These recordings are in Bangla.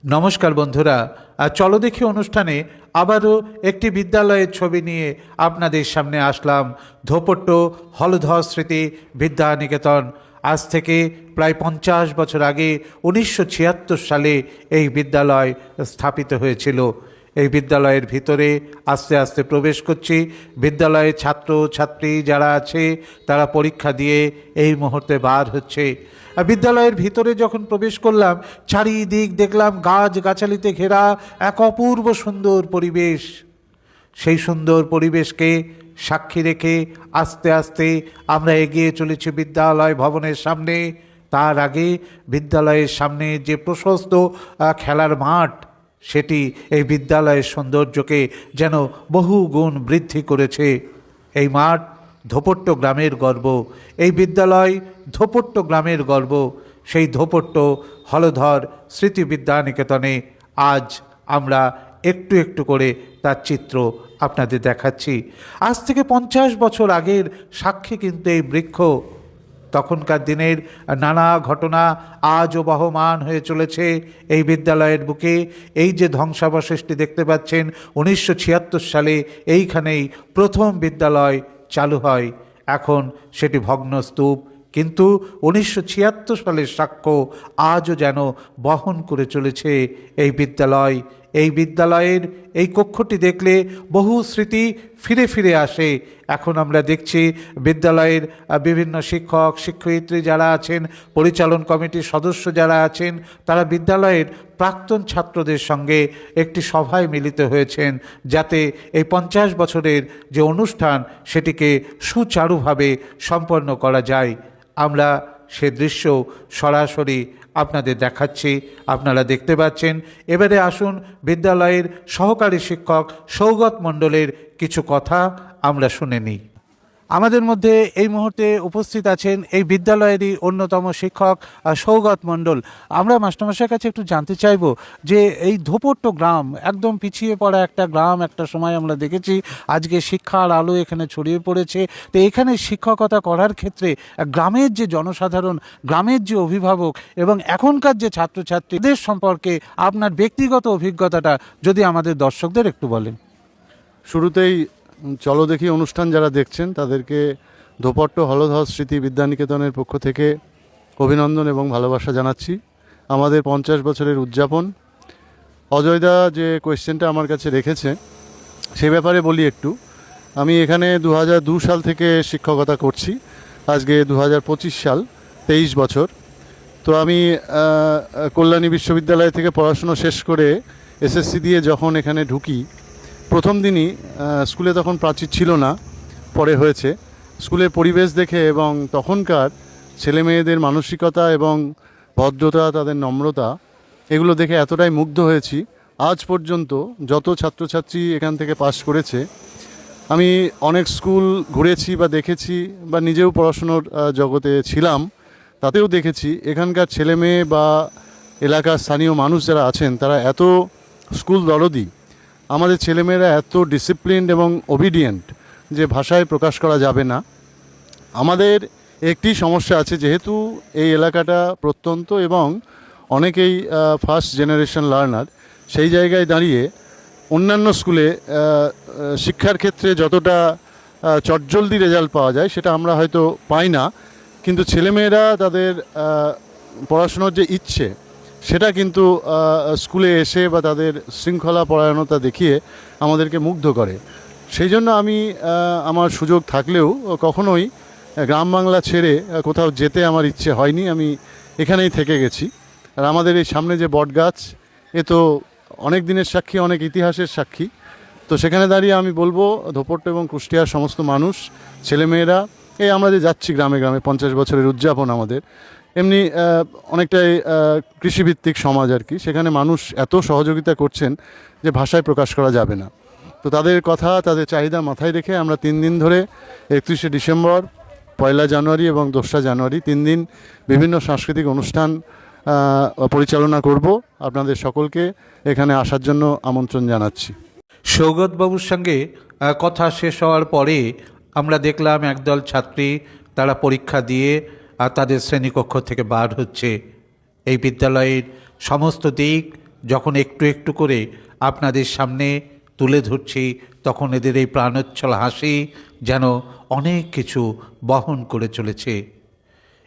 নমস্কার বন্ধুরা, চলো দেখি অনুষ্ঠানে আবারও একটি বিদ্যালয়ের ছবি নিয়ে আপনাদের সামনে আসলাম। ধোপট্ট হলধর স্মৃতি বিদ্যানিকেতন। আজ থেকে প্রায় 50 বছর আগে 1976 সালে এই বিদ্যালয় স্থাপিত হয়েছিল। এই বিদ্যালয়ের ভিতরে আস্তে আস্তে প্রবেশ করছি। বিদ্যালয়ের ছাত্র ছাত্রী যারা আছে তারা পরীক্ষা দিয়ে এই মুহূর্তে বার হচ্ছে। বিদ্যালয়ের ভিতরে যখন প্রবেশ করলাম, চারিদিক দেখলাম গাছ গাছালিতে ঘেরা এক অপূর্ব সুন্দর পরিবেশ। সেই সুন্দর পরিবেশকে সাক্ষী রেখে আস্তে আস্তে আমরা এগিয়ে চলেছি বিদ্যালয় ভবনের সামনে। তার আগে বিদ্যালয়ের সামনে যে প্রশস্ত খেলার মাঠ, সেটি এই বিদ্যালয়ের সৌন্দর্যকে যেন বহু গুণ বৃদ্ধি করেছে। এই মাঠ ধোপট্ট গ্রামের গর্ব, এই বিদ্যালয় ধোপট্ট গ্রামের গর্ব। সেই ধোপট্ট হলধর স্মৃতি বিদ্যানিকেতনে আজ আমরা একটু একটু করে তার চিত্র আপনাদের দেখাচ্ছি। আজ থেকে 50 বছর আগের সাক্ষী কিন্তু এই বৃক্ষ। তখনকার দিনের নানা ঘটনা আজও বহমান হয়ে চলেছে এই বিদ্যালয়ের বুকে। এই যে ধ্বংসাবশেষটি দেখতে পাচ্ছেন, 1976 সালে এইখানেই প্রথম বিদ্যালয় চালু হয়। এখন সেটি ভগ্নস্তূপ, কিন্তু 1976 সালের সাক্ষ্য আজও যেন বহন করে চলেছে এই বিদ্যালয়। এই বিদ্যালয়ের এই কক্ষটি দেখলে বহু স্মৃতি ফিরে ফিরে আসে। এখন আমরা দেখছি বিদ্যালয়ের বিভিন্ন শিক্ষক শিক্ষয়িত্রী যারা আছেন, পরিচালন কমিটির সদস্য যারা আছেন, তারা বিদ্যালয়ের প্রাক্তন ছাত্রদের সঙ্গে একটি সভায় মিলিত হয়েছেন, যাতে এই 50 বছরের যে অনুষ্ঠান সেটিকে সুচারুভাবে সম্পন্ন করা যায়। আমরা সে দৃশ্য সরাসরি আপনাদের দেখাচ্ছি, আপনারা দেখতে পাচ্ছেন। এবারে আসুন বিদ্যালয়ের সহকারী শিক্ষক সৌগত মণ্ডলের কিছু কথা আমরা শুনে নিই। আমাদের মধ্যে এই মুহূর্তে উপস্থিত আছেন এই বিদ্যালয়েরই অন্যতম শিক্ষক সৌগত মণ্ডল। আমরা মাস্টারমশাইয়ের কাছে একটু জানতে চাইব যে এই ধোপট্ট গ্রাম একদম পিছিয়ে পড়া একটা গ্রাম, একটা সময় আমরা দেখেছি, আজকে শিক্ষার আলো এখানে ছড়িয়ে পড়েছে। তো এখানে শিক্ষকতা করার ক্ষেত্রে গ্রামের যে জনসাধারণ, গ্রামের যে অভিভাবক এবং এখনকার যে ছাত্রছাত্রীদের সম্পর্কে আপনার ব্যক্তিগত অভিজ্ঞতাটা যদি আমাদের দর্শকদের একটু বলেন। শুরুতেই চলো দেখি অনুষ্ঠান যারা দেখছেন তাদেরকে ধোপট্ট হলধর স্মৃতি বিদ্যানিকেতনের পক্ষ থেকে অভিনন্দন এবং ভালোবাসা জানাচ্ছি। আমাদের 50 বছরের উদযাপন। অজয়দা যে কোয়েশ্চেনটা আমার কাছে রেখেছে সে ব্যাপারে বলি একটু। আমি এখানে 2002 সাল থেকে শিক্ষকতা করছি, আজকে 2025 সাল, 23 বছর। তো আমি কল্যাণী বিশ্ববিদ্যালয় থেকে পড়াশুনো শেষ করে এসএসসি দিয়ে যখন এখানে ঢুকি, প্রথম দিনই স্কুলে তখন প্রাচীর ছিল না, পরে হয়েছে। স্কুলের পরিবেশ দেখে এবং তখনকার ছেলে মেয়েদের মানসিকতা এবং ভদ্রতা, তাদের নম্রতা, এগুলো দেখে এতটাই মুগ্ধ হয়েছি। আজ পর্যন্ত যত ছাত্রছাত্রী এখান থেকে পাশ করেছে, আমি অনেক স্কুল ঘুরেছি বা দেখেছি বা নিজেও পড়াশুনোর জগতে ছিলাম, তাতেও দেখেছি এখানকার ছেলে মেয়ে বা এলাকার স্থানীয় মানুষ যারা আছেন তারা এত স্কুল দরদি, আমাদের ছেলেমেয়েরা এত ডিসিপ্লিনড এবং ওবিডিয়েন্ট যে ভাষায় প্রকাশ করা যাবে না। আমাদের একটি সমস্যা আছে, যেহেতু এই এলাকাটা প্রত্যন্ত এবং অনেকেই ফার্স্ট জেনারেশন লার্নার, সেই জায়গায় দাঁড়িয়ে অন্যান্য স্কুলে শিক্ষার ক্ষেত্রে যতটা চটজলদি রেজাল্ট পাওয়া যায় সেটা আমরা হয়তো পাই না, কিন্তু ছেলেমেয়েরা তাদের পড়াশোনার যে ইচ্ছে সেটা কিন্তু স্কুলে এসে বা তাদের শৃঙ্খলা পরায়ণতা দেখিয়ে আমাদেরকে মুগ্ধ করে। সেই জন্য আমি আমার সুযোগ থাকলেও কখনোই গ্রাম বাংলা ছেড়ে কোথাও যেতে আমার ইচ্ছে হয়নি, আমি এখানেই থেকে গেছি। আর আমাদের এই সামনে যে বটগাছ, এ তো অনেক দিনের সাক্ষী, অনেক ইতিহাসের সাক্ষী। তো সেখানে দাঁড়িয়ে আমি বলবো ধোপট্ট এবং কুষ্টিয়ার সমস্ত মানুষ, ছেলেমেয়েরা, এই আমরা যে যাচ্ছি গ্রামে গ্রামে 50 বছরের উদযাপন আমাদের, এমনি অনেকটাই কৃষিভিত্তিক সমাজ আর কি, সেখানে মানুষ এত সহযোগিতা করছেন যে ভাষায় প্রকাশ করা যাবে না। তো তাদের কথা, তাদের চাহিদা মাথায় রেখে আমরা 3 দিন ধরে 31শে ডিসেম্বর, 1 জানুয়ারি এবং 2 জানুয়ারি 3 দিন বিভিন্ন সাংস্কৃতিক অনুষ্ঠান পরিচালনা করব। আপনাদের সকলকে এখানে আসার জন্য আমন্ত্রণ জানাচ্ছি। সৌগতবাবুর সঙ্গে কথা শেষ হওয়ার পরে আমরা দেখলাম একদল ছাত্রী, তারা পরীক্ষা দিয়ে তাদের শ্রেণীকক্ষ থেকে বার হচ্ছে। এই বিদ্যালয়ের সমস্ত দিক যখন একটু একটু করে আপনাদের সামনে তুলে ধরছি, তখন এদের এই প্রাণোচ্ছল হাসি যেন অনেক কিছু বহন করে চলেছে।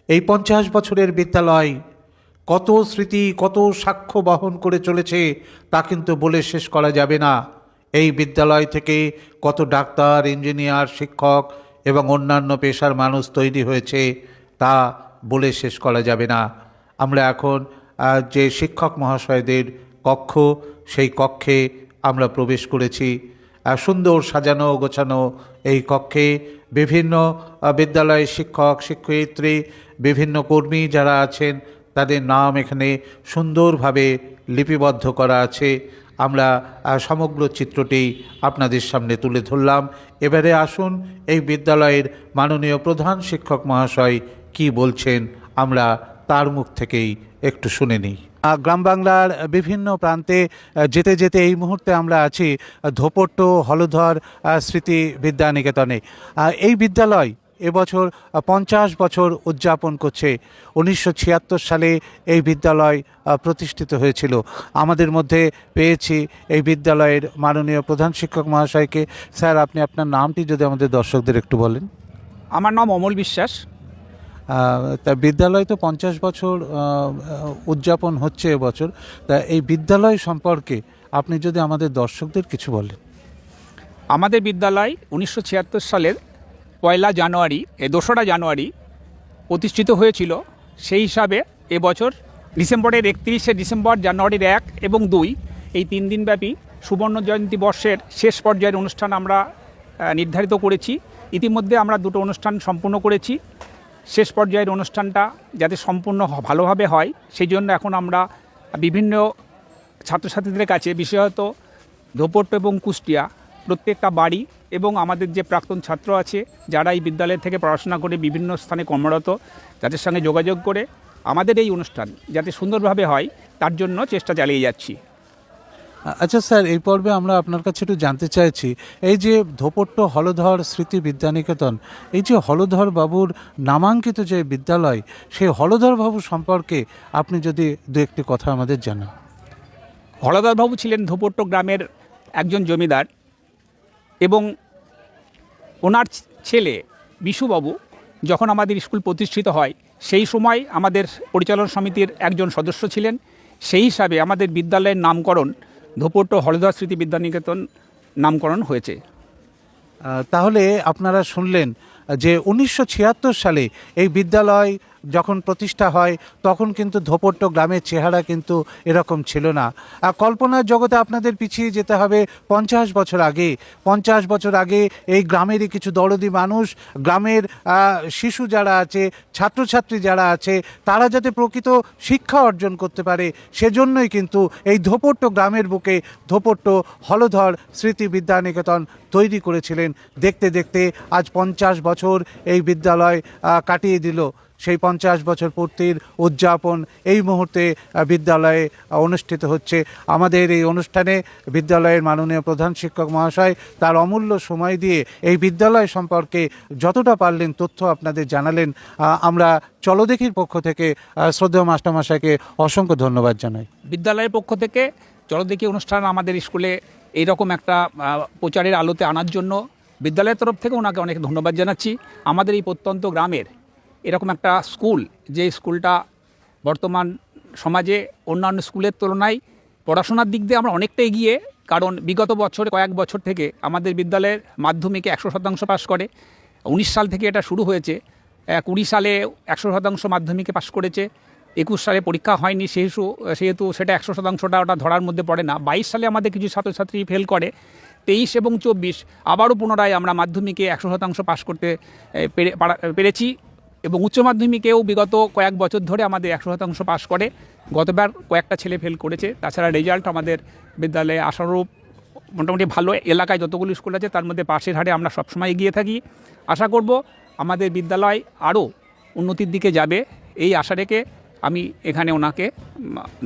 এই 50 বছরের বিদ্যালয় কত স্মৃতি, কত সাক্ষ্য বহন করে চলেছে তা কিন্তু বলে শেষ করা যাবে না। এই বিদ্যালয় থেকে কত ডাক্তার, ইঞ্জিনিয়ার, শিক্ষক এবং অন্যান্য পেশার মানুষ তৈরি হয়েছে তা বলে শেষ করা যাবে না। আমরা এখন যে শিক্ষক মহাশয়দের কক্ষ, সেই কক্ষে আমরা প্রবেশ করেছি। সুন্দর সাজানো গোছানো এই কক্ষে বিভিন্ন বিদ্যালয়ের শিক্ষক, শিক্ষয়িত্রী, বিভিন্ন কর্মী যারা আছেন তাদের নাম এখানে সুন্দরভাবে লিপিবদ্ধ করা আছে। আমরা সমগ্র চিত্রটি আপনাদের সামনে তুলে ধরলাম। এবারে আসুন এই বিদ্যালয়ের মাননীয় প্রধান শিক্ষক মহাশয় কি বলছেন আমরা তার মুখ থেকেই একটু শুনে নিই। গ্রাম বাংলার বিভিন্ন প্রান্তে যেতে যেতে এই মুহূর্তে আমরা আছি ধোপট্ট হলধর স্মৃতি বিদ্যানিকেতনে। এই বিদ্যালয় এবছর 50 বছর উদযাপন করছে। 1976 সালে এই বিদ্যালয় প্রতিষ্ঠিত হয়েছিল। আমাদের মধ্যে পেয়েছি এই বিদ্যালয়ের মাননীয় প্রধান শিক্ষক মহাশয়কে। স্যার, আপনি আপনার নামটি যদি আমাদের দর্শকদের একটু বলেন। আমার নাম অমল বিশ্বাস। তা বিদ্যালয় তো 50 বছর উদযাপন হচ্ছে এবছর, তা এই বিদ্যালয় সম্পর্কে আপনি যদি আমাদের দর্শকদের কিছু বলেন। আমাদের বিদ্যালয় 1976 সালের 2রা জানুয়ারি প্রতিষ্ঠিত হয়েছিল। সেই হিসাবে এবছর ডিসেম্বরের 31শে ডিসেম্বর, জানুয়ারির 1 এবং 2 এই 3 দিনব্যাপী সুবর্ণ জয়ন্তী বর্ষের শেষ পর্যায়ের অনুষ্ঠান আমরা নির্ধারিত করেছি। ইতিমধ্যে আমরা 2টো অনুষ্ঠান সম্পূর্ণ করেছি। শেষ পর্যায়ের অনুষ্ঠানটা যাতে সম্পূর্ণ ভালোভাবে হয় সেই জন্য এখন আমরা বিভিন্ন ছাত্রছাত্রীদের কাছে, বিশেষত ধোপট্ট এবং কুষ্টিয়া প্রত্যেকটা বাড়ি এবং আমাদের যে প্রাক্তন ছাত্র আছে যারা এই বিদ্যালয় থেকে পড়াশোনা করে বিভিন্ন স্থানে কর্মরত, যাদের সঙ্গে যোগাযোগ করে আমাদের এই অনুষ্ঠান যাতে সুন্দরভাবে হয় তার জন্য চেষ্টা চালিয়ে যাচ্ছি। আচ্ছা স্যার, এই পর্বে আমরা আপনার কাছে একটু জানতে চাইছি, এই যে ধোপট্ট হলধর স্মৃতি বিদ্যানিকেতন, এই যে হলধর বাবুর নামাঙ্কিত যে বিদ্যালয়, সেই হলধর বাবু সম্পর্কে আপনি যদি দু একটি কথা আমাদের জানান। হলধর বাবু ছিলেন ধোপট্ট গ্রামের একজন জমিদার এবং ওনার ছেলে বিশুবাবু যখন আমাদের স্কুল প্রতিষ্ঠিত হয় সেই সময় আমাদের পরিচালনা সমিতির একজন সদস্য ছিলেন। সেই হিসাবে আমাদের বিদ্যালয়ের নামকরণ ধোপট্ট হলধর স্মৃতি বিদ্যানিকেতন নামকরণ হয়েছে। তাহলে আপনারা শুনলেন যে 1976 সালে এই বিদ্যালয় যখন প্রতিষ্ঠা হয় তখন কিন্তু ধোপট্ট গ্রামের চেহারা কিন্তু এরকম ছিল না। কল্পনার জগতে আপনাদের পিছিয়ে যেতে হবে 50 বছর আগে। 50 বছর আগে এই গ্রামেরই কিছু দরদি মানুষ, গ্রামের শিশু যারা আছে, ছাত্রছাত্রী যারা আছে, তারা যাতে প্রকৃত শিক্ষা অর্জন করতে পারে সেজন্যই কিন্তু এই ধোপট্ট গ্রামের বুকে ধোপট্ট হলধর স্মৃতি বিদ্যানিকেতন তৈরি করেছিলেন। দেখতে দেখতে আজ 50 বছর এই বিদ্যালয় কাটিয়ে দিল। সেই 50 বছর পূর্তির উদযাপন এই মুহূর্তে বিদ্যালয়ে অনুষ্ঠিত হচ্ছে। আমাদের এই অনুষ্ঠানে বিদ্যালয়ের মাননীয় প্রধান শিক্ষক মহাশয় তার অমূল্য সময় দিয়ে এই বিদ্যালয় সম্পর্কে যতটা পারলেন তথ্য আপনাদের জানালেন। আমরা চলদেখির পক্ষ থেকে শ্রদ্ধেয় মাস্টারমশাইকে অসংখ্য ধন্যবাদ জানাই। বিদ্যালয়ের পক্ষ থেকে চলদেখি অনুষ্ঠান আমাদের স্কুলে এইরকম একটা প্রচারের আলোতে আনার জন্য বিদ্যালয়ের তরফ থেকে ওনাকে অনেক ধন্যবাদ জানাচ্ছি। আমাদের এই প্রত্যন্ত গ্রামের এরকম একটা স্কুল, যে স্কুলটা বর্তমান সমাজে অন্যান্য স্কুলের তুলনায় পড়াশোনার দিক দিয়ে আমরা অনেকটা এগিয়ে, কারণ বিগত বছরে কয়েক বছর থেকে আমাদের বিদ্যালয়ের মাধ্যমিকে 100% পাস করে। 19 সাল থেকে এটা শুরু হয়েছে। 20 সালে 100% মাধ্যমিকে পাস করেছে। 21 সালে পরীক্ষা হয়নি, সেহেতু সেটা 100%টা ওটা ধরার মধ্যে পড়ে না। 22 সালে আমাদের কিছু ছাত্রছাত্রী ফেল করে। 23 এবং 24 আবারও পুনরায় আমরা মাধ্যমিকে 100% পাস করতে পেরেছি এবং উচ্চ মাধ্যমিকেও বিগত কয়েক বছর ধরে আমাদের 100% পাস করে। গতবার কয়েকটা ছেলে ফেল করেছে। তাছাড়া রেজাল্ট আমাদের বিদ্যালয়ে আশানুরূপ মোটামুটি ভালো। এলাকায় যতগুলো স্কুল আছে তার মধ্যে পাশের হারে আমরা সবসময় এগিয়ে থাকি। আশা করব আমাদের বিদ্যালয় আরও উন্নতির দিকে যাবে, এই আশা রেখে আমি এখানে ওনাকে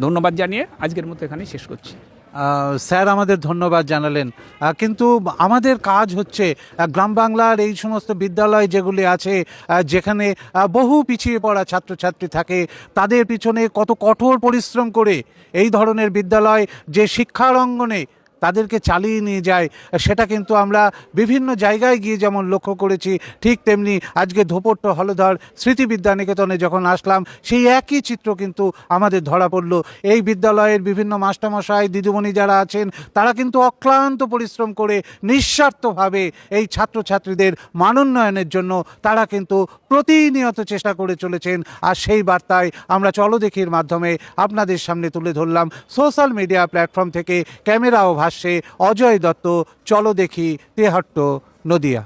ধন্যবাদ জানিয়ে আজকের মতো এখানে শেষ করছি। স্যার আমাদের ধন্যবাদ জানালেন, কিন্তু আমাদের কাজ হচ্ছে গ্রাম বাংলার এই সমস্ত বিদ্যালয় যেগুলি আছে, যেখানে বহু পিছিয়ে পড়া ছাত্রছাত্রী থাকে, তাদের পিছনে কত কঠোর পরিশ্রম করে এই ধরনের বিদ্যালয় যে শিক্ষার অঙ্গনে তাদেরকে চালিয়ে নিয়ে যায়, সেটা কিন্তু আমরা বিভিন্ন জায়গায় গিয়ে যেমন লক্ষ্য করেছি, ঠিক তেমনি আজকে ধোপট্ট হলধর স্মৃতি বিদ্যানিকেতনে যখন আসলাম, সেই একই চিত্র কিন্তু আমাদের ধরা পড়ল। এই বিদ্যালয়ের বিভিন্ন মাস্টারমশাই দিদিমণি যারা আছেন, তারা কিন্তু অক্লান্ত পরিশ্রম করে নিঃস্বার্থভাবে এই ছাত্রছাত্রীদের মানোন্নয়নের জন্য তারা কিন্তু প্রতিনিয়ত চেষ্টা করে চলেছেন। আর সেই বার্তায় আমরা চলো দেখির মাধ্যমে আপনাদের সামনে তুলে ধরলাম। সোশ্যাল মিডিয়া প্ল্যাটফর্ম থেকে ক্যামেরা ও ভাষ্যে অজয় দত্ত, চলো দেখি, তেহট্ট, নদিয়া।